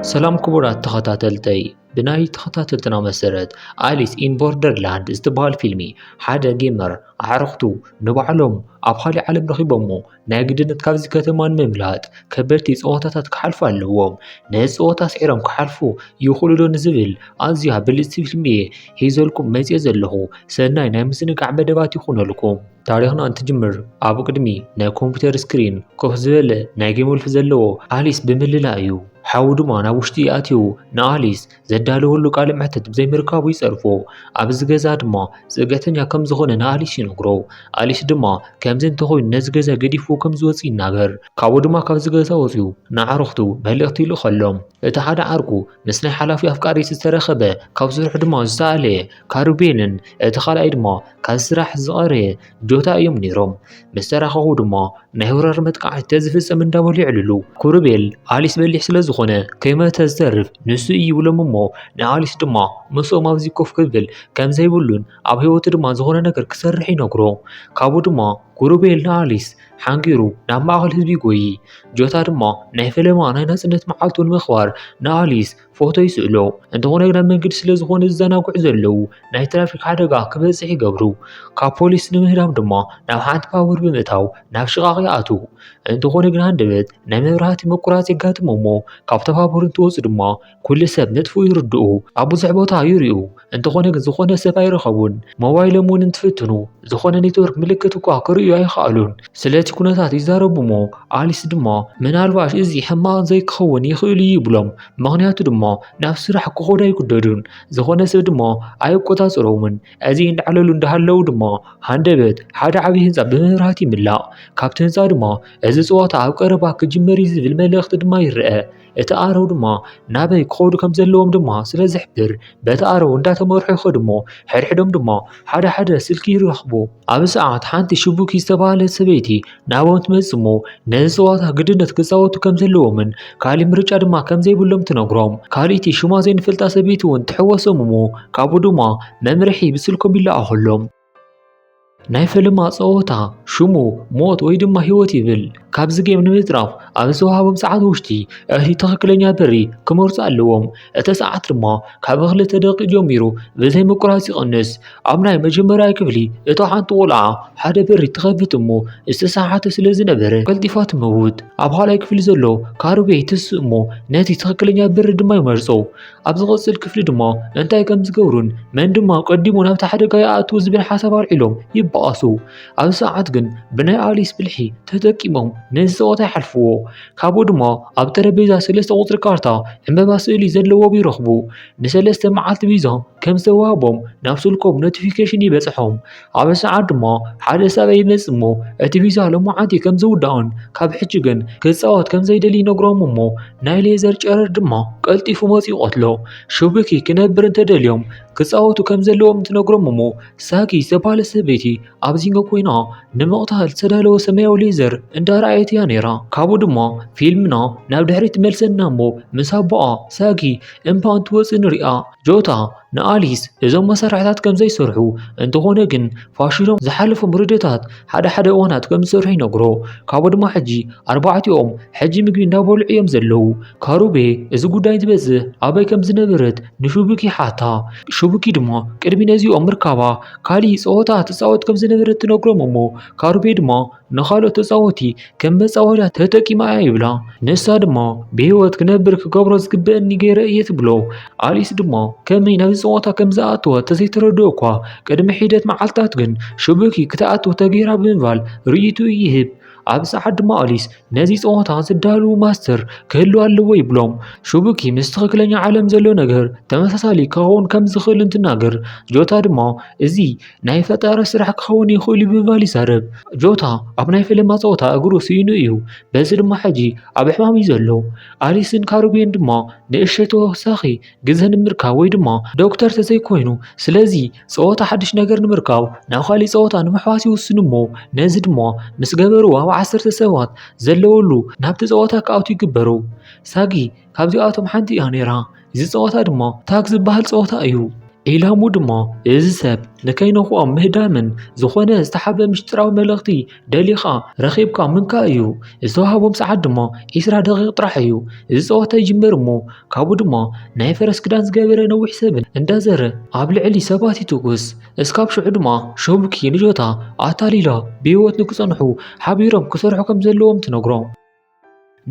ሰላም ክቡራት ተኸታተልተይ ብናይ ተኸታተልትና መሰረት ኣሊስ ኢን ቦርደርላንድ ዝተባህል ፊልሚ ሓደ ጌመር ኣዕርኽቱ ንባዕሎም ኣብ ካሊእ ዓለም ረኺቦሞ ናይ ግድነት ካብዚ ከተማ ንምምላጥ ከበድቲ ፀወታታት ክሓልፉ ኣለዎም። ነዚ ፀወታ ስዒሮም ክሓልፉ ይኽእሉ ዶ ንዝብል ኣዝያ ብልፅቲ ፊልሚ እየ ሒዘልኩም መፅአ ዘለኹ። ሰናይ ናይ ምዝንጋዕ መደባት ይኹነልኩም። ታሪኽና እንትጅምር ኣብ ቅድሚ ናይ ኮምፒተር ስክሪን ኮፍ ዝበለ ናይ ጌም ወልፊ ዘለዎ ኣሊስ ብምልላእ እዩ። ሓው ድማ ናብ ውሽጢ ኣትዩ ንኣሊስ ዘዳለወሉ ቃል ምሕተት ብዘይምርካቡ ይፀርፎ። ኣብዚ ገዛ ድማ ፅገተኛ ከም ዝኾነ ንኣሊስ ይነግሮ። ኣሊስ ድማ ከምዚ እንተኾይኑ ነዚ ገዛ ገዲፍዎ ከም ዝወፅእ ይናገር። ካብኡ ድማ ካብዚ ገዛ ወፅዩ ንኣዕርኽቱ መልእኽቲ ይልኸሎም። እቲ ሓደ ዓርኩ ምስ ናይ ሓላፊ ኣፍቃሪ ዝተረኸበ ካብ ስርሑ ድማ ዝተኣለየ ካሩቤልን እቲ ካልኣይ ድማ ካብ ስራሕ ዝቐረየ ጆታ እዮም ነይሮም። ምስ ተራኸቡ ድማ ናይ ወራር መጥቃዕቲ ተዝፍፀም እንዳበሉ ይዕልሉ። ኩሩቤል ኣሊስ በሊሕ ስለ ዝኾነ ከይመተ ዝተርፍ ንሱ እዩ ይብሎም እሞ ንኣሊስ ድማ ምስኦም ኣብዚ ኮፍ ክብል ከም ዘይብሉን ኣብ ህይወቱ ድማ ዝኾነ ነገር ክሰርሕ ይነግሮ። ካብኡ ድማ ኩሩቤል ንኣሊስ ሓንጊሩ ናብ ማእኸል ህዝቢ ይጎይ። ጆታ ድማ ናይ ፈለማ ናይ ናጽነት መዓልቱ ንምኽባር ንኣሊስ ፎቶ ይስእሎ። እንተኾነ ግን ኣብ መንገዲ ስለ ዝኾነ ዝዘናግዑ ዘለው ናይ ትራፊክ ሓደጋ ክበፅሕ ይገብሩ። ካብ ፖሊስ ንምህዳም ድማ ናብ ሓንቲ ባቡር ብምእታው ናብ ሽቓቕ ይኣትዉ። እንተኾነ ግን ሃንደበት ናይ መብራህቲ መቁራፅ የጋጥሞ እሞ ካብታ ባቡር እንትወፁ ድማ ኩሉ ሰብ ነጥፉ ይርድኡ። ኣብ ብዙሕ ቦታ ይርኡ። እንተኾነ ግን ዝኾነ ሰብ ኣይረኸቡን። ሞባይሎም እውን እንትፍትኑ ዝኾነ ኔትወርክ ምልክት እኳ ክርእዩ ኣይከኣሉን። ስለቲ ኩነታት ይዛረቡ እሞ ኣሊስ ድማ ምናልባሽ እዚ ሕማቕ ዘይክኸውን ይኽእል እዩ ይብሎም። ምክንያቱ ድማ ናብ ስራሕ ክኸዱ ኣይግደዱን። ዝኾነ ሰብ ድማ ኣይቆፃፀሮምን። እዚ እንዳዕለሉ እንዳሃለው ድማ ሃንደበት ሓደ ዓብይ ህንፃ ብመብራህቲ ይምላእ። ካብቲ ህንፃ ድማ እዚ ፀወታ ኣብ ቀረባ ክጅመር እዩ ዝብል መልእኽቲ ድማ ይርአ። እቲ ኣረው ድማ ናበይ ክኸዱ ከም ዘለዎም ድማ ስለ ዝሕብር በቲ ኣረው እንዳተመርሑ ይኸዱ እሞ ሕድሕዶም ድማ ሓደ ሓደ ስልኪ ይረኽቡ። ኣብ ሰዓት ሓንቲ ሽቡኪ ዝተባህለት ሰበይቲ ናቦም ትመጽእ እሞ ነዚ ፀወታ ግድነት ክፃወቱ ከም ዘለዎምን ካሊእ ምርጫ ድማ ከም ዘይብሎም ትነግሮም። ካሊእቲ ሽማ ዘይንፈልጣ ሰበይቲ እውን ትሕወሶም እሞ ካብኡ ድማ መምርሒ ብስልኮም ይለኣኸሎም። ናይ ፈለማ ፀወታ ሽሙ ሞት ወይ ድማ ህይወት ይብል። ካብዚ ጌም ንምጥራፍ ኣብ ዝወሃቦም ሰዓት ውሽጢ እቲ ትክክለኛ በሪ ክመርፁ ኣለዎም። እቲ ሰዓት ድማ ካብ 2 ደቂቕ ጀሚሩ ብዘይ ምቁራፅ ይቕንስ። ኣብ ናይ መጀመርያ ክፍሊ እታ ሓንቲ ቆልዓ ሓደ በሪ ትኸፍት እሞ ዝተሰዓተ ስለ ዝነበረ ቀልጢፋ ትመውት። ኣብ ካልኣይ ክፍሊ ዘሎ ካሩቤይ ትስእ እሞ ነቲ ትክክለኛ በሪ ድማ ይመርፆ። ኣብ ዝቐፅል ክፍሊ ድማ እንታይ ከም ዝገብሩን መን ድማ ቀዲሙ ናብቲ ሓደጋ ይኣትዉ ዝብል ሓሳብ ኣልዒሎም ይበኣሱ። ኣብ ሰዓት ግን ብናይ ኣሊስ ብልሒ ተጠቂሞም ነዚ ፀወታ ይሓልፍዎ። ካብኡ ድማ ኣብ ጠረጴዛ 3 ቁፅሪ ካርታ ዕምበባ ስእሊ ዘለዎ ይረኽቡ። ን3 መዓልቲ ቪዛ ከም ዝተዋህቦም ናብ ስልኮም ኖቲፊኬሽን ይበፅሖም። ኣብ ሰዓት ድማ ሓደ ሰብኣይ ይመጽእ እሞ እቲ ቪዛ ሎማዓንቲ ከም ዝውዳእን ካብ ሕጂ ግን ክፃወት ከም ዘይደሊ ይነግሮም እሞ ናይ ሌዘር ጨረር ድማ ቀልጢፉ መፂኡ ይቆትሎ። ሽቡኪ ክነብር እንተደልዮም ክፃወቱ ከም ዘለዎም ትነግሮም እሞ ሳጊ ዝተባህለ ሰበይቲ ኣብዚንጎ ኮይና ንምቕታል ዝተዳለወ ሰማያዊ ሌዘር እንዳረኣየት እያ ነይራ። ካብኡ ድማ ፊልምና ናብ ድሕሪት መልሰና እሞ ምስ ኣቦኣ ሳጊ እምባ እንትወፅእ ንሪኣ። ጆታ ንኣሊስ እዞም መሳርሕታት ከም ዘይሰርሑ እንተኾነ ግን ፋሽሎም ዝሓለፎም ርድታት ሓደ ሓደ እዋናት ከም ዝሰርሑ ይነግሮ። ካብኡ ድማ ሕጂ ኣርባዕቲኦም ሕጂ ምግቢ እንዳበልዑ እዮም ዘለው። ካሩቤ እዚ ጉዳይ እንትበፅሕ ኣበይ ከም ዝነበረት ንሽቡኪ ሓታ። ሽቡኪ ድማ ቅድሚ ነዚኦም ምርካባ ካሊእ ፀወታ ትፃወት ከም ዝነበረት ትነግሮም እሞ ካሩቤ ድማ ንኻልኦት ተፃወቲ ከም መፃወትያ ተጠቂማ እያ ይብላ። ንሳ ድማ ብሂወት ክነብር ክገብሮ ዝግበአኒ ገይረ እየ ትብሎ። ኣሊስ ድማ ከመይ ናብዚ ፀወታ ከም ዝኣተወ ተዘይተረድኦ እኳ ቅድሚ ሒደት መዓልትታት ግን ሽቡኪ ክትኣትው ተገይራ ብምባል ርእይቱ ይህብ። ኣብ ሰዓት ድማ ኣሊስ ነዚ ፀወታ ዝዳልው ማስተር ክህሉ ኣለዎ ይብሎም። ሽቡኪ ምስ ትክክለኛ ዓለም ዘሎ ነገር ተመሳሳሊ ክኸውን ከም ዝኽእል እንትናገር ጆታ ድማ እዚ ናይ ፈጠራ ስራሕ ክኸውን ይኽእል ብምባል ይዛረብ። ጆታ ኣብ ናይ ፈለማ ፀወታ እግሩ ስኢኑ እዩ። በዚ ድማ ሕጂ ኣብ ሕማም እዩ ዘሎ። ኣሊስን ካሩቤን ድማ ንእሽተይ ተወሳኺ ግዜ ንምርካብ ወይ ድማ ዶክተር ተዘይኮይኑ ስለዚ ፀወታ ሓድሽ ነገር ንምርካብ ናብ ካሊእ ፀወታ ንምሕዋስ ይውስኑ እሞ ነዚ ድማ ምስ ገበሩ ኣብ 10 ሰባት ዘለወሉ ናብቲ ፀወታ ክኣቱ ይግበሩ። ሳጊ ካብዚኣቶም ሓንቲ እያ ነይራ። እዚ ፀወታ ድማ ታግ ዝበሃል ፀወታ እዩ። ኢላሙ ድማ እዚ ሰብ ንከይነኽኦም ምህዳምን ዝኾነ ዝተሓበ ምሽጥራዊ መልእኽቲ ደሊኻ ረኺብካ ምንካእ እዩ። ዝተዋህቦም ሰዓት ድማ 20 ደቂቕ ጥራሕ እዩ። እዚ ፀወታ ይጅምር እሞ ካብኡ ድማ ናይ ፈረስ ክዳን ዝገበረ ነዊሕ ሰብን እንዳዘረ ኣብ ልዕሊ ሰባት ይትኩስ። እስካብ ሽዑ ድማ ሸቡኪ ንጆታ ኣታሊላ ብህይወት ንክፀንሑ ሓቢሮም ክሰርሑ ከም ዘለዎም ትነግሮም።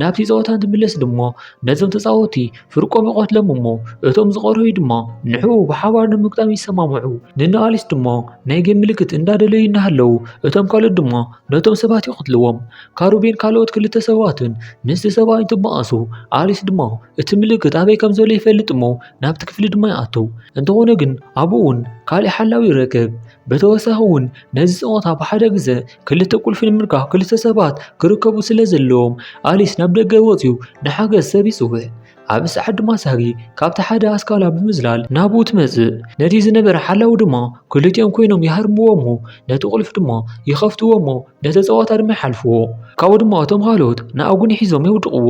ናብቲ ፀወታ እንትምለስ ድማ ነዞም ተፃወቲ ፍርቆም ይቆትሎም እሞ እቶም ዝቐረዩ ድማ ንዕኡ ብሓባር ንምግጣም ይሰማምዑ። ንኣሊስ ድማ ናይ ጌም ምልክት እንዳደለዩ እናሃለው እቶም ካልኦት ድማ ነቶም ሰባት ይቆትልዎም። ካሩቤን ካልኦት ክልተ ሰባትን ምስቲ ሰብኣይ እንትበኣሱ ኣሊስ ድማ እቲ ምልክት ኣበይ ከም ዘሎ ይፈልጥ እሞ ናብቲ ክፍሊ ድማ ይኣቱ። እንተኾነ ግን ኣብኡ እውን ካልእ ሓላዊ ይረክብ። በተወሳኺ እውን ነዚ ፀወታ ብሓደ ግዜ ክልተ ቁልፊ ንምርካብ ክልተ ሰባት ክርከቡ ስለ ዘለዎም ኣሊስ ናብ ደገ ወፂኡ ንሓገዝ ሰብ ይፅውዕ። ኣብ ሰዓት ድማ ሳጊ ካብቲ ሓደ ኣስካላ ብምዝላል ናብኡ ትመጽእ። ነቲ ዝነበረ ሓላዊ ድማ ክልቲኦም ኮይኖም ይሃርምዎ እሞ ነቲ ቁልፊ ድማ ይኸፍትዎ እሞ ነቲ ፀወታ ድማ ይሓልፍዎ። ካብኡ ድማ እቶም ካልኦት ንኣጉኒ ሒዞም የውድቕዎ።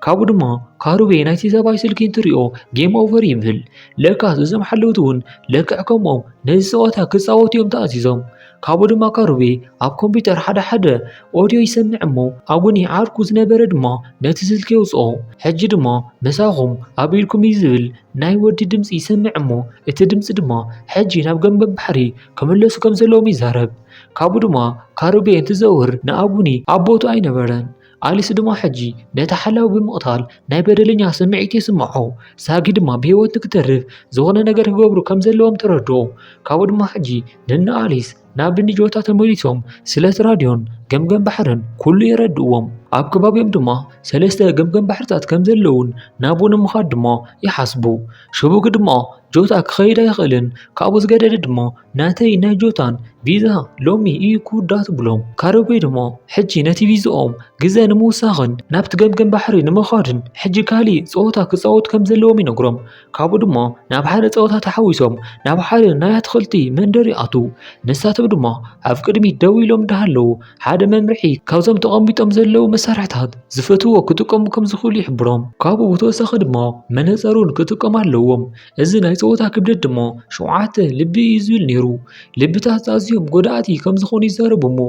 ካብኡ ድማ ካሩቤ ናይቲ ሰብኣይ ስልኪ እንትሪኦ ጌም ኦቨር ይብል። ለካስ እዞም ሓለውቲ እውን ልክዕ ከምኦም ነዚ ፀወታ ክፃወቱ እዮም ተኣዚዞም። ካብኡ ድማ ካሩቤ ኣብ ኮምፒተር ሓደ ኦድዮ ይሰምዕ እሞ ኣጉኒ ዓርኩ ዝነበረ ድማ ነቲ ስልኪ የውፅኦ። ሕጂ ድማ መሳኹም ኣብ ኢድኩም እዩ ዝብል ናይ ወዲ ድምፂ ይሰምዕ እሞ እቲ ድምፂ ድማ ሕጂ ናብ ገንበብ ባሕሪ ክምለሱ ከም ዘለዎም ይዛረብ። ካብኡ ድማ ካሩቤ እንትዘውር ንኣጉኒ ኣቦቱ ኣይነበረን። ኣሊስ ድማ ሕጂ ነቲ ሓላዊ ብምቕታል ናይ በደለኛ ስምዒት ይስምዖ። ሳጊ ድማ ብህይወት ንክተርፍ ዝኾነ ነገር ክገብሩ ከም ዘለዎም ተረድኦ። ካብኡ ድማ ሕጂ ንኣሊስ ናብ ብንጆታ ተመሊሶም ስለቲ ራድዮን ገምገም ባሕርን ኩሉ ይረድእዎም። ኣብ ከባቢኦም ድማ ሰለስተ ገምገም ባሕርታት ከም ዘለውን ናብኡ ንምኻድ ድማ ይሓስቡ። ሽቡክ ድማ ጆታ ክኸይድ ኣይኽእልን። ካብኡ ዝገደደ ድማ ናተይ ናይ ጆታን ቪዛ ሎሚ እዩ ክውዳእ ትብሎም። ካሩቤ ድማ ሕጂ ነቲ ቪዝኦም ግዜ ንምውሳኽን ናብቲ ገምገም ባሕሪ ንምኻድን ሕጂ ካሊእ ፀወታ ክፃወቱ ከም ዘለዎም ይነግሮም። ካብኡ ድማ ናብ ሓደ ፀወታ ተሓዊሶም ናብ ሓደ ናይ ኣትክልቲ መንደር ይኣቱ። ንሳቶም ድማ ኣብ ቅድሚት ደው ኢሎም እንዳሃለው ሓደ መምርሒ ካብዞም ተቐሚጦም ዘለው መሳርሕታት ዝፈትዎ ክጥቀሙ ከም ዝኽእሉ ይሕብሮም። ካብኡ ብተወሳኺ ድማ መነፀሩን ክጥቀሙ ኣለዎም። እዚ ናይ ፀወታ ክብደት ድማ 7 ልቢ እዩ ዝብል ነይሩ። ልብታት ኣዝዮም ጎዳእቲ ከም ዝኾኑ ይዛረቡ እሞ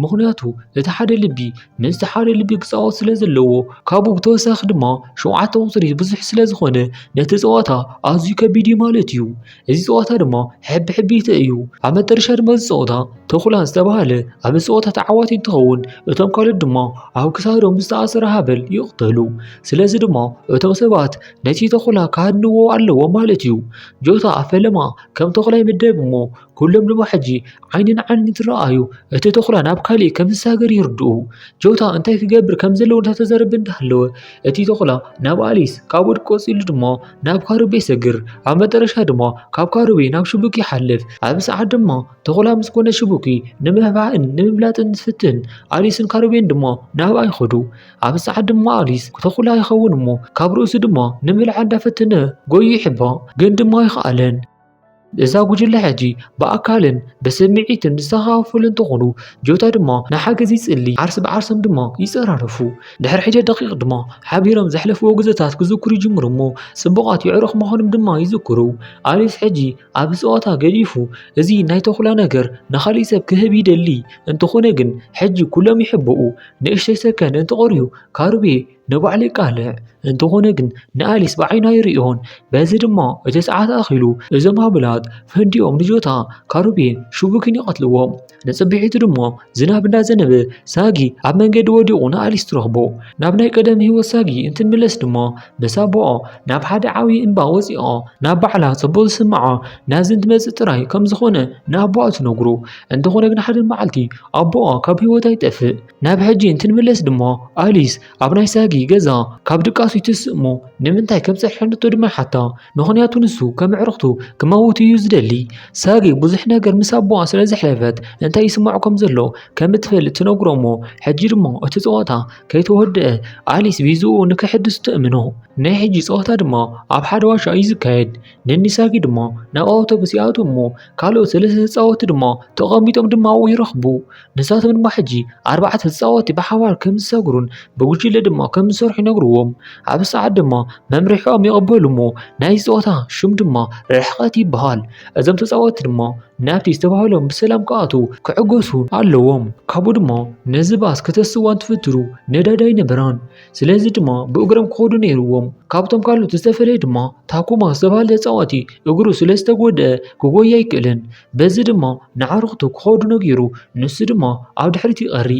ምክንያቱ እቲ ሓደ ልቢ ምስቲ ሓደ ልቢ ክፃወት ስለ ዘለዎ። ካብኡ ብተወሳኺ ድማ 7 ቁፅሪ ብዙሕ ስለ ዝኾነ ነቲ ፀወታ ኣዝዩ ከቢድ እዩ ማለት እዩ። እዚ ፀወታ ድማ ሕቢሕቢተ እዩ። ኣብ መጨረሻ ድማ እዚ ፀወታ ተኹላን ዝተባሃለ ኣብ ፀወታ ተዓዋቲ እንትኸውን እቶም ካልኦት ድማ ኣብ ክሳዶም ዝተኣሰረ ሃበል ይቕተሉ። ስለዚ ድማ እቶም ሰባት ነቲ ተኹላ ካድንዎ ኣለዎም ማለት እዩ። ጆታ ኣብ ፈለማ ከም ተኹላ ይምደብ እሞ ኩሎም ድማ ሕጂ ዓይኒ ንዓይኒ ትረኣዩ እቲ ተኹላ ናብ ካሊእ ከም ዝሳገር ይርድኡ። ጆታ እንታይ ክገብር ከም ዘለዎ እንዳተዛረበ እንዳሃለወ እቲ ተኹላ ናብ ኣሊስ ካብኡ ቀፂሉ ድማ ናብ ካሩቤ ይሰግር። ኣብ መጨረሻ ድማ ካብ ካሩቤ ናብ ሽቡኪ ይሓልፍ። ኣብ ሰዓት ድማ ተኹላ ምስ ኮነ ሽቡኪ ንምብባዕን ንምምላጥን ዝፍትን ኣሊስን ካሩቤን ድማ ናብኣ ይኸዱ። ኣብ ሰዓት ድማ ኣሊስ ተኹላ ይኸውን እሞ ካብ ርእሱ ድማ ንምልዓ እንዳፈተነ ጎዩ ይሕባ ግን ድማ ይኸኣለን። እዛ ጉጅለ ሕጂ ብኣካልን ብስምዒትን ዝተኸፋፈሉ እንትኾኑ ጆታ ድማ ንሓገዝ ይጽሊ ዓርሲ ብዓርሶም ድማ ይፀራረፉ። ድሕሪ 1 ደቂቕ ድማ ሓቢሮም ዘሕለፍዎ ግዜታት ክዝክሩ ይጅምሩ እሞ ጽቡቓት ይዕረኽ ምዃኖም ድማ ይዝክሩ። ኣሊስ ሕጂ ኣብ ፀወታ ገዲፉ እዚ ናይ ተኹላ ነገር ንኻሊእ ሰብ ክህብ ይደሊ። እንተኾነ ግን ሕጂ ኩሎም ይሕብኡ። ንእሽተይ ሰከንድ እንትቐርዩ ካሩቤ ንባዕሉ ይቃልዕ። እንተኾነ ግን ንኣሊስ ብዓይና ይሪኦን። በዚ ድማ እቲ ሰዓት ኣኺሉ እዞም ሃብላት ፈንዲኦም ንጆታ ካሩቤን ሽቡክን ይቐትልዎም። ንፅቢሒቱ ድማ ዝናብ እንዳዘነበ ሳጊ ኣብ መንገዲ ወዲቑ ንኣሊስ ትረኽቦ። ናብ ናይ ቀደም ህይወት ሳጊ እንትንምለስ ድማ ምስ ኣቦኣ ናብ ሓደ ዓብዪ እምባ ወፂኣ ናብ ባዕላ ፅቡቅ ዝስምዓ ናብዚ እንትመፅእ ጥራይ ከም ዝኾነ ንኣቦኣ ትነግሮ። እንተኾነ ግን ሓደ መዓልቲ ኣቦኣ ካብ ህይወታ ይጠፍእ። ናብ ሕጂ እንትንምለስ ድማ ኣሊስ ኣብ ናይ ሳጊ ገዛ ካብ ድቃሱ ይትስእ እሞ ንምንታይ ከም ፀሕሐነቶ ድማ ይሓታ። ምክንያቱ ንሱ ከም ዕርኽቱ ክመውት እዩ ዝደሊ። ሳጊ ብዙሕ ነገር ምስ ኣቦኣ ስለ ዘሕለፈት እንታይ ይስማዖ ከም ዘሎ ከም እትፈልጥ ትነግሮ እሞ ሕጂ ድማ እቲ ፀወታ ከይተወድአ ኣሊስ ቪዝኡ ንክሕድስ ትእምኖ። ናይ ሕጂ ፀወታ ድማ ኣብ ሓደ ዋሻ እዩ ዝካየድ። ነኒ ሳጊ ድማ ናብ ኣውቶቡስ ይኣቱ እሞ ካልኦት 3 ተፃወቲ ድማ ተቐሚጦም ድማ ይረኽቡ። ንሳቶም ድማ ሕጂ 4 ተፃወቲ ብሓባር ከም ዝሰግሩን ብጉጅለ ድማ ከም ከም ዝሰርሑ ይነግርዎም። ኣብ ሰዓት ድማ መምርሒኦም ይቕበሉ እሞ ናይ ፀወታ ሽም ድማ ርሕቐት ይበሃል። እዞም ተፃወትቲ ድማ ናብቲ ዝተባህሎም ብሰላም ክኣትዉ ክዕገሱ ኣለዎም። ካብኡ ድማ ነዚ ባስ ከተስዋ እንትፍትሩ ነዳዳይ ነበራን። ስለዚ ድማ ብእግሮም ክኸዱ ነይሩዎም። ካብቶም ካልኦት ዝተፈለየ ድማ ታኩማ ዝተባህለ ተፃዋቲ እግሩ ስለ ዝተጎድአ ክጎይ ኣይክእልን። በዚ ድማ ንዓርኽቱ ክኸዱ ነጊሩ ንሱ ድማ ኣብ ድሕሪት ይቐሪ።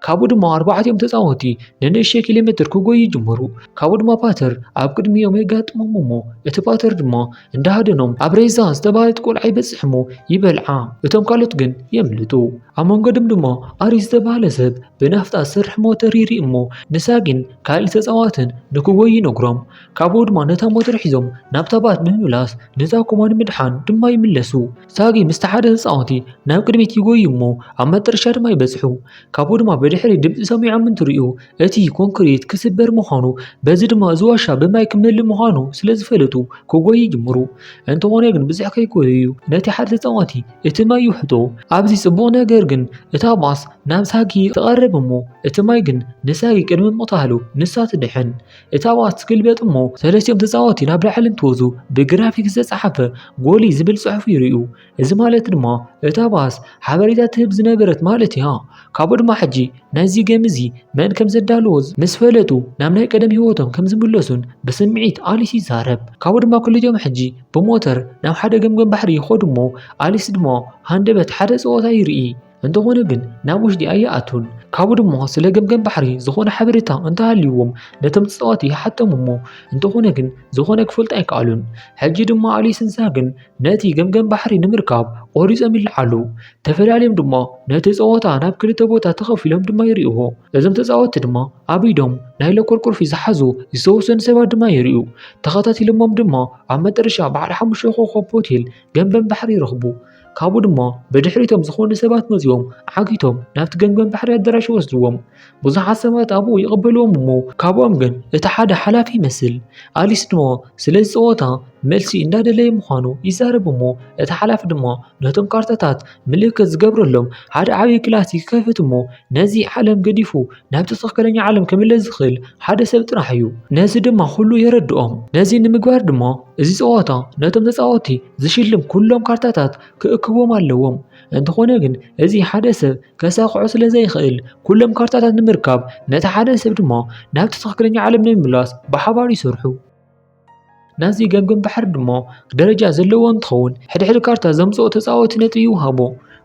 ካብኡ ድማ ኣርባዕትዮም ተፃወቲ ንንእሽተይ ኪሎ ሜትር ክጎዩ ጀመሩ። ካብኡ ድማ ፓተር ኣብ ቅድሚኦም የጋጥሞም እሞ እቲ ፓተር ድማ እንዳሃደኖም ኣብ ሬዛ ዝተባህለት ቆልዓ ይበፅሕ እሞ ይበልዓ። እቶም ካልኦት ግን የምልጡ። ኣብ መንገዶም ድማ ኣሪስ ዝተባህለ ሰብ ብናፍጣ ዝሰርሕ ሞተር ይርኢ እሞ ንሳ ግን ካልእ ተፃዋትን ንክጎዩ ይነግሮም። ካብኡ ድማ ነታ ሞተር ሒዞም ናብታ ባት ብምምላስ ነታ ኩማ ንምድሓን ድማ ይምለሱ። ሳጊ ምስቲ ሓደ ተፃዋቲ ናብ ቅድሚት ይጎዩ እሞ ኣብ መጨረሻ ድማ ይበፅሑ። ካብኡ ድማ በድሕሪ ድምፂ ሰሚዖም እንትርእዩ እቲ ኮንክሪት ክስበር ምዃኑ በዚ ድማ እዚ ዋሻ ብማይ ክመልእ ምዃኑ ስለ ዝፈለጡ ክጎዩ ጀመሩ። እንተኾነ ግን ብዙሕ ከይጎዩ ነቲ ሓደ ተፃዋቲ እቲ ማይ ይውሕጦ። ኣብዚ ጽቡቕ ነገር ግን እታ ባስ ናብ ሳጊ ተቐርብ እሞ እቲ ማይ ግን ንሳጊ ቅድሚ ምቕታሉ ንሳ ትድሕን። እታ ባስ ትግልበጥ እሞ ሰለስቲኦም ተፃዋቲ ናብ ላዕሊ እንትወፁ ብግራፊክ ዝተፃሓፈ ጎሊ ዝብል ጽሑፍ ይርእዩ። እዚ ማለት ድማ እታ ባስ ሓበሬታ ትህብ ዝነበረት ማለት እያ። ካብኡ ድማ ሕጂ ናይዚ ገም እዚ መን ከም ዘዳልዎ ምስ ፈለጡ ናብ ናይ ቀደም ህይወቶም ከም ዝምለሱን ብስምዒት ኣሊስ ይዛረብ። ካብኡ ድማ ክልቲኦም ሕጂ ብሞተር ናብ ሓደ ገምገም ባሕሪ ይኸዱ እሞ ኣሊስ ድማ ሃንደበት ሓደ ፀወታ ይርኢ። እንተኾነ ግን ናብ ውሽጢ ኣይኣቱን። ካብኡ ድማ ስለ ገምገም ባሕሪ ዝኾነ ሓበሬታ እንተሃልይዎም ነቶም ተፃዋቲ ይሓተሙ እሞ እንተኾነ ግን ዝኾነ ክፈልጡ ኣይከኣሉን። ሕጂ ድማ ኣሊስን ሳግን ነቲ ገምገም ባሕሪ ንምርካብ ቆሪፆም ይለዓሉ። ተፈላለዮም ድማ ነቲ ፀወታ ናብ ክልተ ቦታ ተኸፊሎም ድማ ይርእዎ። እዞም ተፃወቲ ድማ ኣብ ኢዶም ናይ ለኮር ቁልፊ ዝሓዙ ዝተወሰኑ ሰባት ድማ ይርእዩ። ተኸታቲሎሞም ድማ ኣብ መጨረሻ በዓል 5 ኮኸብ ሆቴል ገምገም ባሕሪ ይረኽቡ። ካብኡ ድማ በድሕሪቶም ዝኾኑ ሰባት መፂኦም ዓጊቶም ናብቲ ገምገም ባሕሪ ኣዳራሽ ወስድዎም። ብዙሓት ሰባት ኣብኡ ይቕበልዎም እሞ ካብኦም ግን እቲ ሓደ ሓላፊ ይመስል። ኣሊስ ድማ ስለዚ ፀወታ መልሲ እንዳደለየ ምዃኑ ይዛረብ እሞ እቲ ሓላፊ ድማ ነቶም ካርታታት ምልክት ዝገብረሎም ሓደ ዓብይ ክላስ ይከፍት እሞ ነዚ ዓለም ገዲፉ ናብቲ ትኽክለኛ ዓለም ክምለስ ዝኽእል ሓደ ሰብ ጥራሕ እዩ። ነዚ ድማ ኩሉ የረድኦም። ነዚ ንምግባር ድማ እዚ ፀወታ ነቶም ተፃወቲ ዝሽልም ኩሎም ካርታታት ክእክቦም ኣለዎም። እንተኾነ ግን እዚ ሓደ ሰብ ከሳኽዖ ስለ ዘይኽእል ኩሎም ካርታታት ንምርካብ ነቲ ሓደ ሰብ ድማ ናብቲ ትኽክለኛ ዓለም ንምምላስ ብሓባር ይሰርሑ። ናዚ ገምገም ባሕሪ ድማ ደረጃ ዘለዎ እንትኸውን ሕድሕድ ካርታ ዘምፅኦ ተፃወቲ ነጥቢ ይውሃቦ።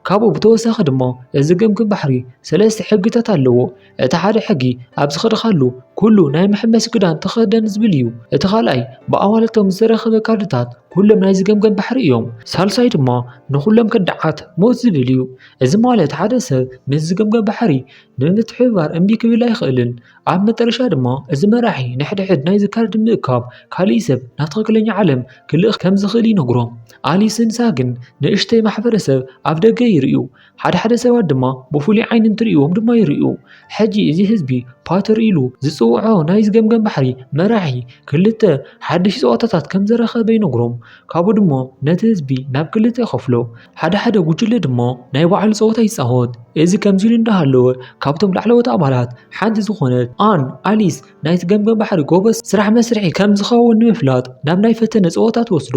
ካብኡ ብተወሳኺ ድማ እዚ ገምገም ባሕሪ 3 ሕግታት ኣለዎ። እቲ ሓደ ሕጊ ኣብ ዝኸድኻሉ ኩሉ ናይ መሐመሲ ክዳን ተኸደን ዝብል እዩ። እቲ ካልኣይ ብኣዋልቶም ዝተረኸበ ካርድታት ኩሎም ናይ ዝገምገም ባሕሪ እዮም። ሳልሳይ ድማ ንኩሎም ከዳዓት ሞት ዝብል እዩ። እዚ ማለት ሓደ ሰብ ምስ ዝገምገም ባሕሪ ንምትሕብባር እምቢ ክብል ኣይኽእልን። ኣብ መጨረሻ ድማ እዚ መራሒ ንሕድሕድ ናይ ካርድ ምእካብ ካሊእ ሰብ ናብ ትኽክለኛ ዓለም ክልእኽ ከም ዝኽእል ይነግሮም። ኣሊስን ሳግን ንእሽተይ ማሕበረሰብ ኣብ ደገ ይርእዩ። ሓደ ሰባት ድማ ብፍሉይ ዓይኒ እንትርእይዎም ድማ ይርእዩ። ሕጂ እዚ ህዝቢ ፓተር ኢሉ ዝፅውዖ ናይ ዝገምገም ባሕሪ መራሒ ክልተ ሓድሽ ፀወታታት ከም ዘረኸበ ይነግሮም። ካብኡ ድማ ነቲ ህዝቢ ናብ ክልተ ይኸፍሎ። ሓደ ጉጅለ ድማ ናይ ባዕሉ ፀወታ ይፃወት። እዚ ከምዚ ኢሉ እንዳሃለወ ካብቶም ላዕለዎት ኣባላት ሓንቲ ዝኾነት ኣሊስ ናይቲ ገምገም ባሕሪ ጎበዝ ስራሕ መስርሒ ከም ዝኸውን ንምፍላጥ ናብ ናይ ፈተነ ፀወታ ትወስዶ።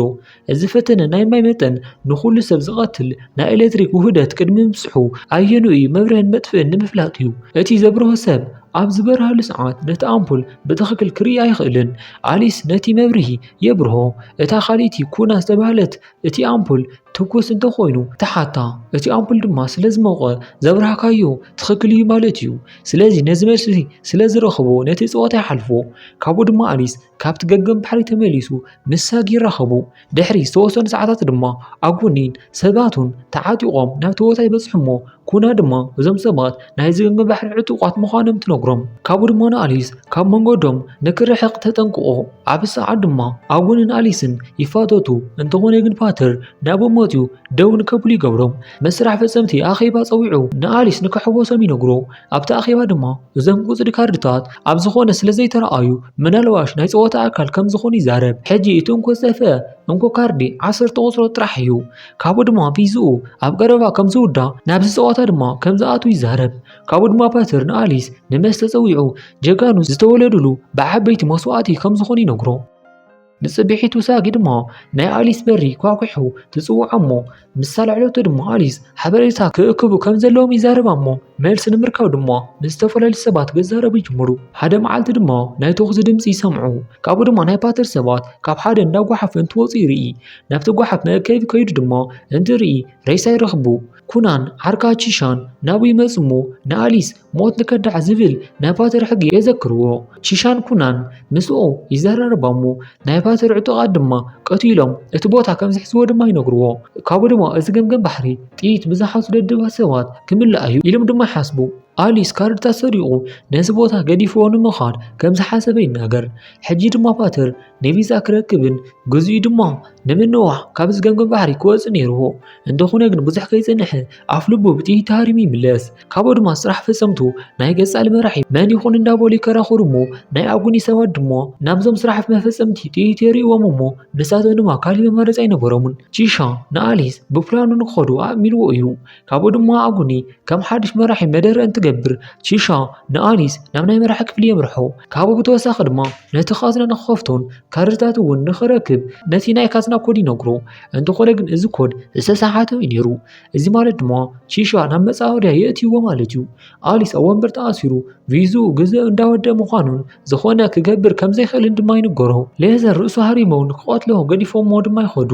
እዚ ፈተነ ናይ ማይ መጠን ንኩሉ ሰብ ዝቐትል ናይ ኤሌክትሪክ ውህደት ቅድሚ ምብፅሑ ኣየኑ እዩ መብርህን መጥፍእን ንምፍላጥ እዩ። እቲ ዘብርሆ ሰብ ኣብ ዝበርሃሉ ሰዓት ነቲ ኣምፑል ብትኽክል ክርኢ ኣይኽእልን። ኣሊስ ነቲ መብርሂ የብርሆ። እታ ካልእቲ ኩና ዝተባህለት እቲ ኣምፑል ትኩስ እንተኾይኑ ተሓታ። እቲ ኣምፑል ድማ ስለ ዝሞቐ ዘብርሃካዮ ትኽክል እዩ ማለት እዩ። ስለዚ ነዚ መልሲ ስለ ዝረኽቦ ነቲ ፀወታ ይሓልፎ። ካብኡ ድማ ኣሊስ ካብቲ ገምገም ባሕሪ ተመሊሱ ምስ ሳጊ ይራኸቡ። ድሕሪ ዝተወሰኑ ሰዓታት ድማ ኣጉኒን ሰባቱን ተዓጢቖም ናብ ተወታ ይበፅሑ እሞ ኩና ድማ እዞም ሰባት ናይ ዝገምገም ባሕሪ ዕጡቋት ምዃኖም ትነግሮም። ካብኡ ድማ ንኣሊስ ካብ መንገዶም ንክርሕቕ ተጠንቅቆ። ኣብ ሰዓት ድማ ኣጉንን ኣሊስን ይፋተቱ። እንተኾነ ግን ፓተር ናብኦም መፂኡ ደው ንከብሉ ይገብሮም። መስራሕ ፈፀምቲ ኣኼባ ፀዊዑ ንኣሊስ ንክሕወሶም ይነግሮ። ኣብቲ ኣኼባ ድማ እዞም ቁፅሪ ካርድታት ኣብ ዝኾነ ስለ ዘይተረኣዩ ምናልባሽ ናይ ፀወታ ኣካል ከም ዝኾኑ ይዛረብ። ሕጂ እቲ እንኮ ዝጠፍአ እንኮ ካርዲ 10 ቁጽሮ ጥራሕ እዩ ካብኡ ድማ ፊዝኡ ኣብ ቀረባ ከም ዝውዳ ናብዚ ፀዋታ ድማ ከም ዝኣቱ ይዛረብ ካብኡ ድማ ፓተር ንኣሊስ ንመስተ ፀዊዑ ጀጋኑ ዝተወለድሉ ብዓበይቲ መስዋዕቲ ከም ዝኾኑ ይነግሮ ንጽቢሒቱ ሳጊ ድማ ናይ ኣሊስ በሪ ኳኩሑ ትጽውዖ እሞ ምስ ሳልዕለቱ ድማ ኣሊስ ሓበሬታ ክእክቡ ከም ዘለዎም ይዛረባ እሞ መልሲ ንምርካብ ድማ ንዝተፈላለዩ ሰባት ገዛረቡ ይጅምሩ ሓደ መዓልቲ ድማ ናይ ተኹዚ ድምፂ ይሰምዑ ካብኡ ድማ ናይ ፓተር ሰባት ካብ ሓደ እንዳጓሓፍ እንትወፁ ይርኢ ናብቲ ጓሓፍ መእከቢ ከይዱ ድማ እንትርኢ ሬሳ ይረኽቡ ኩናን ዓርካ ቺሻን ናብኡ ይመፁ እሞ ንኣሊስ ሞት ንከዳዕ ዝብል ናይ ፓተር ሕጊ የዘክርዎ ቺሻን ኩናን ምስኡ ይዘራረባ እሞ ናይ ፓተር ዕጡቓት ድማ ቀቲሎም እቲ ቦታ ከም ዝሕዝዎ ድማ ይነግርዎ ካብኡ ድማ እዚ ገምገም ባሕሪ ጥይት ብዝሓቱ ደደባት ሰባት ክምላእ እዩ ኢሎም ድማ ይሓስቡ ኣሊስ ካርድታ ሰሪቑ ነዚ ቦታ ገዲፍዎ ንምኻድ ከም ዝሓሰበ ይናገር ሕጂ ድማ ፓተር ነቪዛ ክረክብን ግዝኡ ድማ ንምንዋሕ ካብ ዝገምገም ባሕሪ ክወፅእ ነይርዎ እንተኾነ ግን ብዙሕ ከይጸንሐ ኣፍ ልቡ ብጥይት ተሃሪሙ ይምለስ ካብኡ ድማ ስራሕ ፈጸምቱ ናይ ገጻሊ መራሒ መን ይኹን እንዳበሉ ይከራኸሩ እሞ ናይ ኣጉኒ ሰባት ድማ ናብዞም ስራሕ መፈጸምቲ ጥይት የርእዎም እሞ ንሳቶም ድማ ካሊእ መመረፂ ኣይነበሮምን ቺሻ ንኣሊስ ብፕላኑ ንክኸዱ ኣእሚንዎ እዩ ካብኡ ድማ ኣጉኒ ከም ሓድሽ መራሒ መደረ ገብር ቺሻ ንኣሊስ ናብ ናይ መራሒ ክፍሊ የምርሖ ካብኡ ብተወሳኺ ድማ ነቲ ካዝና ንኽኸፍቶን ካርድታት እውን ንኽረክብ ነቲ ናይ ካዝና ኮድ ይነግሮ እንተኾነ ግን እዚ ኮድ ዝተሳሓተ እዩ ነይሩ እዚ ማለት ድማ ቺሻ ናብ መጻወድያ የእትይዎ ማለት እዩ ኣሊስ ኣብ ወንበር ተኣሲሩ ቪዝኡ ግዝኡ እንዳወደአ ምዃኑን ዝኾነ ክገብር ከም ዘይኽእልን ድማ ይንገሮ ሌዘር ርእሱ ሃሪሞውን ክቐትሎ ገዲፎሞ ድማ ይኸዱ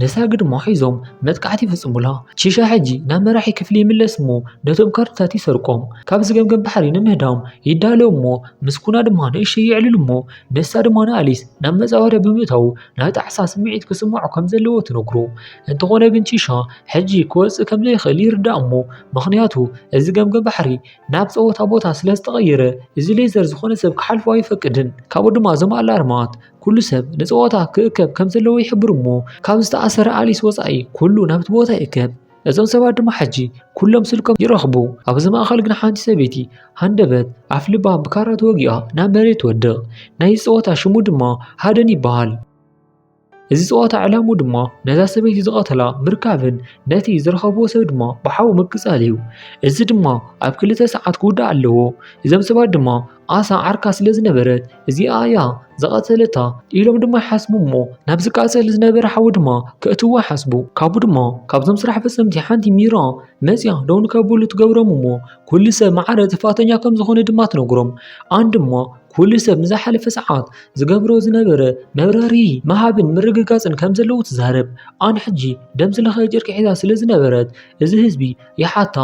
ነሳጊ ድማ ሒዞም መጥቃዕቲ ይፍጽሙላ ቺሻ ሕጂ ናብ መራሒ ክፍሊ ይምለስ እሞ ነቶም ካርድታት ይሰርቆም ካብ ዝገምገም ባሕሪ ንምህዳም ይዳለው እሞ ምስኩና ድማ ንእሽተይ ይዕልሉ እሞ ነሳ ድማ ንኣሊስ ናብ መጻወድያ ብምእታው ናይ ጣዕሳ ስምዒት ክስምዖ ከም ዘለዎ ትነግሮ እንተኾነ ግን ቺሻ ሕጂ ክወፅእ ከም ዘይኽእል ይርዳእ እሞ ምክንያቱ እዚ ገምገም ባሕሪ ናብ ፀወታ ቦታ ስለዝተቐየረ እዚ ሌዘር ዝኾነ ሰብ ክሓልፎ ኣይፈቅድን ካብኡ ድማ እዞም ኣላርማት ኩሉ ሰብ ንፀወታ ክእከብ ከም ዘለዎ ይሕብር እሞ ካብ ዝተኣሰረ ኣሊስ ወፃኢ ኩሉ ናብቲ ቦታ ይእከብ እዞም ሰባት ድማ ሕጂ ኩሎም ስልኮም ይረኽቡ ኣብዚ ማእኸል ግን ሓንቲ ሰበይቲ ሃንደበት ኣፍ ልባ ብካራ ተወጊኣ ናብ መሬት ትወድቕ ናይ ፀወታ ሽሙ ድማ ሃደን ይበሃል እዚ ፀወታ ዕላሙ ድማ ነዛ ሰበይቲ ዝቐተላ ምርካብን ነቲ ዝረኸብዎ ሰብ ድማ ብሓው ምቅፃል እዩ እዚ ድማ ኣብ 2 ሰዓት ክውዳእ ኣለዎ እዞም ሰባት ድማ ኣሳ ዓርካ ስለ ዝነበረት እዚኣ እያ ዝቐተለታ ኢሎም ድማ ይሓስቡ እሞ ናብ ዝቃፀል ዝነበረ ሓዊ ድማ ከእትዎ ይሓስቡ ካብኡ ድማ ካብዞም ስራሕ ፈፀምቲ ሓንቲ ሚራ መፅያ ደው ንከብሉ ትገብሮም እሞ ኩሉ ሰብ ማዕረ ጥፋተኛ ከም ዝኾነ ድማ ትነግሮም ኣን ድማ ኩሉ ሰብ ንዝሓለፈ ሰዓት ዝገብሮ ዝነበረ መብራሪ መሃብን ምርግጋፅን ከም ዘለዎ ትዛረብ ኣን ሕጂ ደም ዝለኸየ ጨርቂ ሒዛ ስለ ዝነበረት እዚ ህዝቢ ይሓታ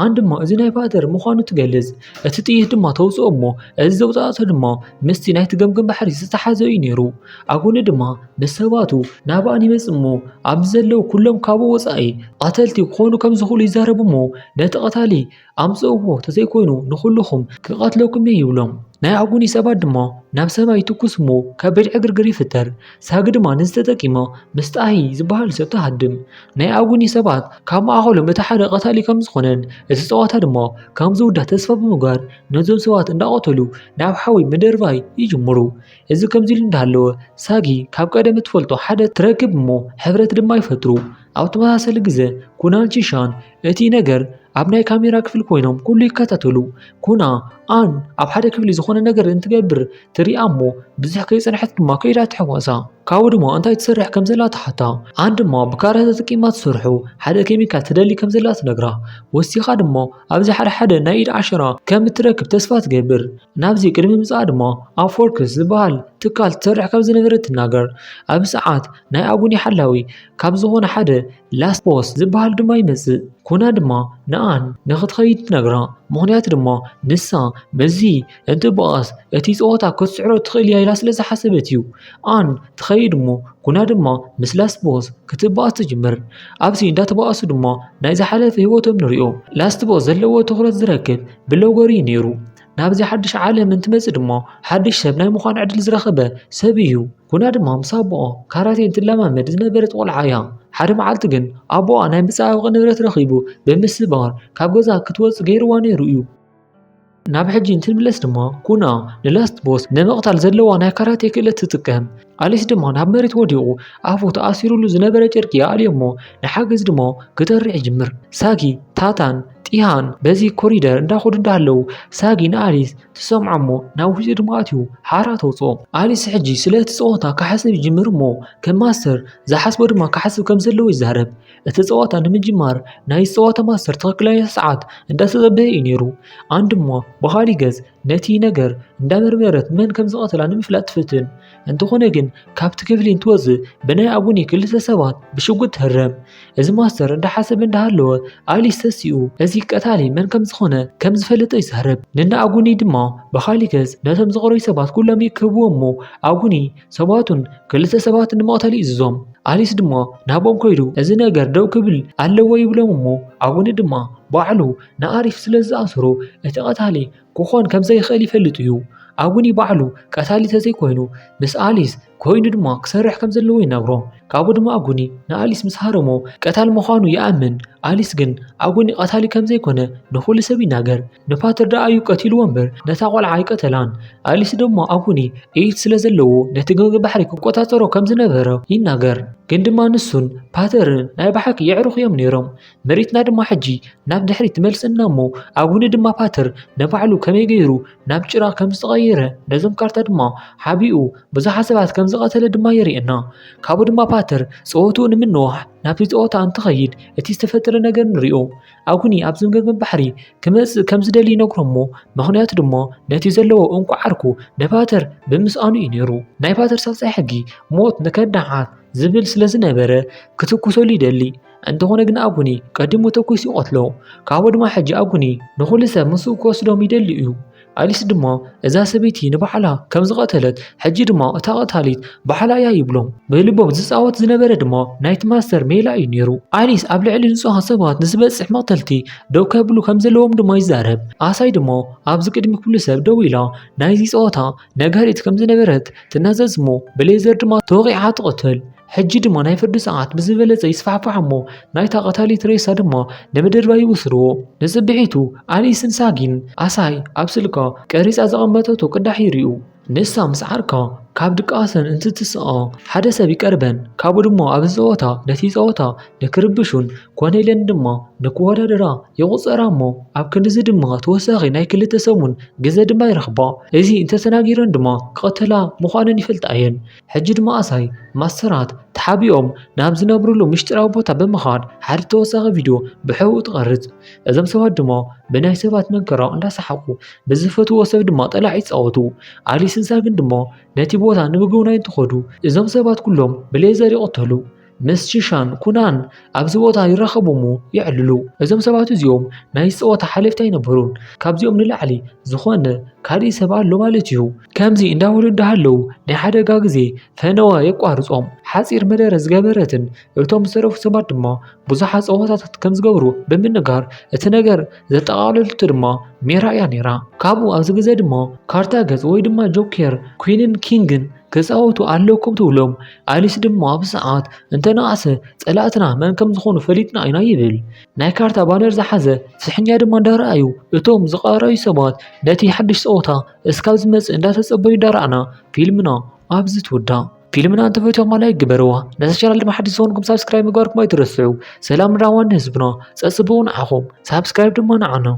ኣን ድማ እዚ ናይ ፓተር ምዃኑ ትገልጽ እቲ ጥይት ድማ ተውፅኦ እሞ እዚ ዘውፃእቶ ድማ ምስቲ ናይቲ ገምገም ባሕሪ ዝተሓዘ እዩ ነይሩ ኣጉኒ ድማ ምስ ሰባቱ ናብኣን ይመጽእ እሞ ኣብዚ ዘለው ኩሎም ካብኡ ወፃኢ ቀተልቲ ክኾኑ ከም ዝኽእሉ ይዛረቡ እሞ ነቲ ቀታሊ ኣምፅእዎ ተዘይኮይኑ ንኹልኹም ክቐትለኩም እየ ይብሎም ናይ ኣጉኒ ሰባት ድማ ናብ ሰማይ ትኩስ እሞ ከበድ ዕግርግር ይፍጠር ሳጊ ድማ ንዝተጠቂማ ምስጣሂ ዝበሃል ሰብ ተሃድም ናይ ኣጉኒ ሰባት ካብ ማእኸሎም እቲ ሓደ ቀታሊ ከም ዝኾነን እቲ ፀዋታ ድማ ከም ዝውዳእ ተስፋ ብምግባር ነዞም ሰባት እንዳቐተሉ ናብ ሓዊ መደርባይ ይጅምሩ እዚ ከምዚ ኢሉ እንዳሃለወ ሳጊ ካብ ቀደም እትፈልጦ ሓደ ትረክብ እሞ ሕብረት ድማ ይፈጥሩ ኣብ ተመሳሰሊ ግዜ ኩናን ቺሻን እቲ ነገር ኣብ ናይ ካሜራ ክፍል ኮይኖም ኩሉ ይከታተሉ ኩና ኣን ኣብ ሓደ ክፍሊ ዝኾነ ነገር እንትገብር ትሪኣ እሞ ብዙሕ ከይፀንሐት ድማ ከይዳ ትሕዋሳ ካብኡ ድማ እንታይ ትሰርሕ ከም ዘላ ትሓታ ኣን ድማ ብካራ ተጠቂማ ትሰርሑ ሓደ ኬሚካል ትደሊ ከም ዘላ ትነግራ ወሲኻ ድማ ኣብዚ ሓደ ናይ ኢድ ዓሸራ ከም እትረክብ ተስፋ ትገብር ናብዚ ቅድሚ ምፅኣ ድማ ኣብ ፎርክስ ዝበሃል ትካል ትሰርሕ ከም ዝነበረት ትናገር ኣብ ሰዓት ናይ ኣጉኒ ሓላዊ ካብ ዝኾነ ሓደ ላስት ቦስ ዝበሃል ድማ ይመጽእ ኩና ድማ ንኣን ንኽትኸይድ ትነግራ ምክንያቱ ድማ ንሳ መዚ እንትበኣስ እቲ ፀወታ ክትስዕሮ ትኽእል እያ ኢላ ስለ ዝሓሰበት እዩ ኣን ትኸይድ እሞ ኩና ድማ ምስ ላስት ቦስ ክትበኣስ ትጅምር ኣብዚ እንዳተበኣሱ ድማ ናይ ዝሓለፈ ህይወቶም ንሪኦ ላስት ቦስ ዘለዎ ትኹረት ዝረክብ ብሎጎሪ ነይሩ ናብዚ ሓድሽ ዓለም እንትመጽእ ድማ ሓድሽ ሰብ ናይ ምዃን ዕድል ዝረኸበ ሰብ እዩ ኩና ድማ ምስ ኣቦኣ ካራቴ እንትለማመድ ዝነበረት ቆልዓ እያ ሓደ መዓልቲ ግን ኣቦኣ ናይ መፀባበቒ ንብረት ረኺቡ ብምስባር ካብ ገዛ ክትወፅእ ገይርዋ ነይሩ እዩ ናብ ሕጂ እንትንምለስ ድማ ኩና ንላስት ቦስ ንምቕታል ዘለዋ ናይ ካራቴ ክእለት ትጥቀም። ኣሊስ ድማ ናብ መሬት ወዲቑ ኣፉ ተኣሲሩሉ ዝነበረ ጨርቂ ኣልዮ እሞ ንሓገዝ ድማ ክተርዕ ይጅምር። ሳጊ ታታን ጢሃን በዚ ኮሪደር እንዳኸዱ እንዳሃለው ሳጊ ንኣሊስ ትሰምዖ እሞ ናብ ውሽጢ ድማ ኣትዩ ሓራ ተውፅኦ። ኣሊስ ሕጂ ስለቲ ፀወታ ክሓስብ ይጅምር እሞ ከም ማስተር ዝሓስቦ ድማ ክሓስብ ከም ዘለዎ ይዛረብ። እቲ ፀወታ ንምጅማር ናይ ፀወታ ማስተር ትኽክለኛ ሰዓት እንዳተፀበየ እዩ ነይሩ። ኣን ድማ ብኻሊእ ገጽ ነቲ ነገር እንዳመርመረት መን ከም ዝቐተላ ንምፍላጥ ትፍትን። እንተኾነ ግን ካብቲ ክፍሊ እንትወፅእ ብናይ ኣጉኒ ክልተ ሰባት ብሽጉጥ ትህረም። እዚ ማስተር እንዳሓሰበ እንዳሃለወ ኣሊስ ተሲኡ እዚ ቀታሊ መን ከም ዝኾነ ከም ዝፈለጠ ይዛረብ። ንና ኣጉኒ ድማ ብኻሊእ ገጽ ነቶም ዝቐረዩ ሰባት ኩሎም ይክህብዎ እሞ ኣጉኒ ሰባቱን ክልተ ሰባት ንምቕታል ይእዝዞም። ኣሊስ ድማ ናቦም ከይዱ እዚ ነገር ደው ክብል ኣለዎ ይብሎም እሞ ኣጉኒ ድማ ባዕሉ ንኣሪፍ ስለ ዝኣስሩ እቲ ቀታሊ ክኾን ከም ዘይኽእል ይፈልጥ እዩ። ኣጉኒ ባዕሉ ቀታሊ ተዘይኮይኑ ምስ ኣሊስ ኮይኑ ድማ ክሰርሕ ከም ዘለዎ ይነግሮ። ካብኡ ድማ ኣጉኒ ንኣሊስ ምስ ሃረሞ ቀታሊ ምዃኑ ይኣምን። ኣሊስ ግን ኣጉኒ ቀታሊ ከም ዘይኮነ ንኹሉ ሰብ ይናገር። ንፓተር ደኣ እዩ ቀቲልዎ እምበር ነታ ቆልዓ ኣይቀተላን። ኣሊስ ድማ ኣጉኒ ኢድ ስለ ዘለዎ ነቲ ገመ ባሕሪ ክቆፃፀሮ ከም ዝነበረ ይናገር። ግን ድማ ንሱን ፓተርን ናይ ባሕቂ ይዕርኹ እዮም ነይሮም። መሬትና ድማ ሕጂ ናብ ድሕሪት ትመልስና እሞ ኣጉኒ ድማ ፓተር ንባዕሉ ከመይ ገይሩ ናብ ጭራ ከም ዝተቐየረ ነዞም ካርታ ድማ ሓቢኡ ብዙሓት ሰባት ከም ዝቐተለ ድማ የርእየና። ካብኡ ድማ ፓተር ፀወትኡ ንምንዋሕ ናብቲ ፀወታ እንትኸይድ እቲ ዝተፈጠረ ነገር ንሪኦ። ኣጉኒ ኣብ ዝምገም ባሕሪ ክመፅእ ከም ዝደሊ ይነግሮ እሞ ምክንያቱ ድማ ነቲ ዘለዎ እንቋ ዓርኩ ንፓተር ብምስኣኑ እዩ ነይሩ። ናይ ፓተር ሳልሳይ ሕጊ ሞት ንከዳሓት ዝብል ስለ ዝነበረ ክትኩሰሉ ይደሊ። እንተኾነ ግን ኣጉኒ ቀዲሙ ተኩስ ይቆትሎ። ካብኡ ድማ ሕጂ ኣጉኒ ንኹሉ ሰብ ምስኡ ክወስዶም ይደሊ እዩ። ኣሊስ ድማ እዛ ሰበይቲ ንባዕላ ከም ዝቐተለት ሕጂ ድማ እታ ቀታሊት ባዕላ እያ ይብሎም። ብልቦም ዝፃወት ዝነበረ ድማ ናይቲ ማስተር ሜላ እዩ ነይሩ። ኣሊስ ኣብ ልዕሊ ንጹሃት ሰባት ንዝበፅሕ መቕተልቲ ደው ከብሉ ከም ዘለዎም ድማ ይዛረብ። ኣሳይ ድማ ኣብዚ ቅድሚ ኩሉ ሰብ ደው ኢላ ናይዚ ፀወታ ነጋሪት ከም ዝነበረት ትናዘዝ እሞ ብሌዘር ድማ ተወቂዓ ትቐትል። ሕጂ ድማ ናይ ፍርዲ ሰዓት ብዝበለፀ ይስፋሕፋሕ እሞ ናይታ ቀታሊት ሬሳ ድማ ንምድርባ ይውስድዎ። ንፅብሒቱ ኣሊስን ሳጊን ኣሳይ ኣብ ስልካ ቀሪፃ ዘቐመጠቶ ቅዳሕ ይርኡ። ንሳ ምስ ዓርካ ካብ ድቃሰን እንትትስኦ ሓደ ሰብ ይቀርበን። ካብኡ ድማ ኣብ ፀወታ ነቲ ፀወታ ንክርብሹን ኮነኢለን ድማ ንክወዳደራ ይቁፀራ እሞ ኣብ ክንዲዚ ድማ ተወሳኺ ናይ ክልተ ሰሙን ግዜ ድማ ይረኽባ። እዚ እንተተናጊረን ድማ ክቐተላ ምዃነን ይፈልጣ እየን። ሕጂ ድማ ኣሳይ ማስተራት ተሓቢኦም ናብ ዝነብሩሉ ምሽጥራዊ ቦታ ብምኻድ ሓደ ተወሳኺ ቪድዮ ብሕብኡ ትቐርፅ። እዞም ሰባት ድማ ብናይ ሰባት መንከራ እንዳሰሓቁ ብዝፈትዎ ሰብ ድማ ጠላዕ ይፃወቱ። ኣሊስን ሳግን ድማ ነቲ ቦታ ንምግብናይ እንትኸዱ እዞም ሰባት ኩሎም ብሌዘር ይቕተሉ። ምስ ሽሻን ኩናን ኣብዚ ቦታ ይራኸቡ እሞ ይዕልሉ። እዞም ሰባት እዚኦም ናይ ፀወታ ሓለፍቲ ኣይነበሩን። ካብዚኦም ንላዕሊ ዝኾነ ካልእ ሰብ ኣሎ ማለት እዩ። ከምዚ እንዳበሉ እንዳሃለው ናይ ሓደጋ ግዜ ፈነወ የቋርፆም። ሓፂር መደረ ዝገበረትን እቶም ዝተረፉ ሰባት ድማ ብዙሓት ፀወታታት ከም ዝገብሩ ብምንጋር እቲ ነገር ዘጠቓለሉት ድማ ሜራ እያ ነይራ። ካብኡ ኣብዚ ግዜ ድማ ካርታ ገጽ ወይ ድማ ጆኬር ኩዊንን ኪንግን ክፃወቱ ኣለኩም ትብሎም። ኣሊስ ድማ ኣብ ሰዓት እንተነኣሰ ፀላእትና መን ከም ዝኾኑ ፈሊጥና ኢና ይብል። ናይ ካርታ ባነር ዝሓዘ ፍሕኛ ድማ እንዳረኣዩ እቶም ዝቐረዩ ሰባት ነቲ ሓድሽ ፀወታ እስካብ ዝመፅእ እንዳተፀበዩ እንዳረኣና ፊልምና ኣብዚ ትውዳእ። ፊልምና እንተፈትዮም ማላይ ግበርዋ። ነዚ ቻናል ድማ ሓዲስ ዝኾንኩም ሳብስክራይብ ምግባርኩም ኣይትረስዑ። ሰላም ንራዋን ህዝብና ፀፅብውን ዓኹም ሳብስክራይብ ድማ ንዓና